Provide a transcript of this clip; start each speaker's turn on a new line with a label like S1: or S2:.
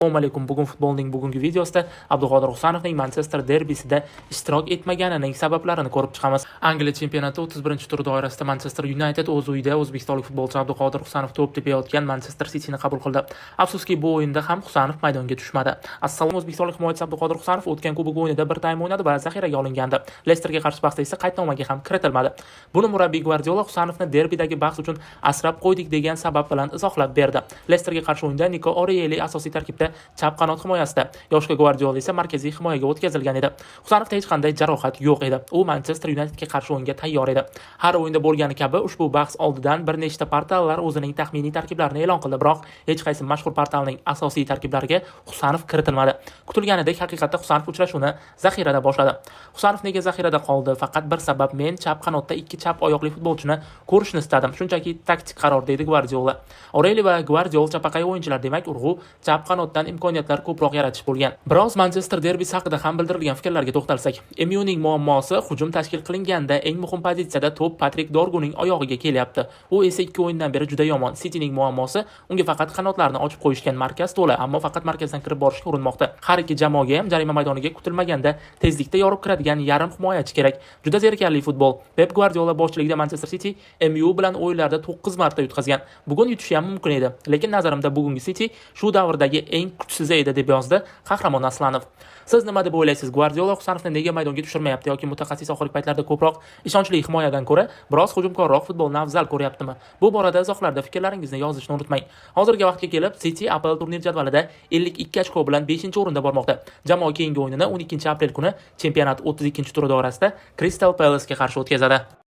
S1: Assalomu alaykum. Bugun futbolning bugungi videosida Abduqodir Husanovning Manchester derbisida ishtirok etmaganining sabablarini ko'rib chiqamiz. Angliya chempionati 31-tur doirasida Manchester United o'z uyida o'zbekistonlik futbolchi Abduqodir Husanov to'p tepayotgan Manchester Cityni qabul qildi. Afsuski, bu o'yinda ham Husanov maydonga tushmadi. Assalom, o'zbekistonlik himoyachi Abduqodir Husanov o'tgan kubok o'yinida bir taym o'ynadi va zaxiraga olingandi. Lesterga qarshi bahsda esa qaydnomaga ham kiritilmadi. Buni murabbiy Guardiola Husanovni derbidagi bahs uchun asrab qo'ydik degan sabab bilan izohlab berdi. Lesterga qarshi o'yinda Nico O'Reilly asosiy tarkibda chap qanot himoyasida, yoshga Guardiola esa markaziy himoyaga o'tkazilgan edi. Husanovda hech qanday jarohat yo'q edi. U Manchester Unitedga qarshi o'yinga tayyor edi. Har o'yinda bo'lgani kabi ushbu bahs oldidan bir nechta portallar o'zining taxminiy tarkiblarini e'lon qildi, biroq hech qaysi mashhur portalning asosiy tarkiblariga Husanov kiritilmadi. Kutilganidek, haqiqatda Husanov uchrashuvni zaxirada boshladi. Husanov nega zaxirada qoldi? Faqat bir sabab: men chap qanotda ikki chap oyoqli futbolchini ko'rishni istadim. Shunchaki taktik qaror, deydi Guardiola. O'Reilly va Guardiola chapaqay o'yinchilar, demak urg'u chap qanotdan imkoniyatlar ko'proq yaratish bo'lgan. Biroz Manchester derbisi haqida ham bildirilgan fikrlarga to'xtalsak, MUning muammosi hujum tashkil qilinganda eng muhim pozitsiyada to'p Patrik Dorguning oyog'iga kelyapti. U esa 2 o'yindan beri juda yomon. Cityning muammosi unga faqat qanotlarni ochib qo'yishgan, markaz to'la, ammo faqat markazdan kirib borishga urinmoqda. Har ikki jamoaga ham jarima maydoniga kutilmaganda tezlikda yorib kiradigan yarim himoyachi kerak. Juda zerikarli futbol. Pep Guardiola boshchiligida Manchester City MU bilan o'yinlarda 9 marta yutqazgan. Bugun yutishi ham mumkin edi, lekin nazarimda bugungi City shu davrdagi eng kuchsizi edi, deb yozdi qahramon Aslanov. Siz nima deb o'ylaysiz? Guardiola Husanovni nega maydonga tushirmayapti yoki mutaxassis oxirgi paytlarda ko'proq ishonchli himoyadan ko'ra biroz hujumkorroq futbolni afzal ko'ryaptimi? Bu borada izohlarda fikrlaringizni yozishni unutmang. Hozirgi vaqtga kelib City APL turnir jadvalida 52 ochko bilan 5-o'rinda bormoqda. Jamoa keyingi o'yinini 12 aprel kuni chempionat 32-turi doirasida Crystal Palace ga qarshi o'tkazadi.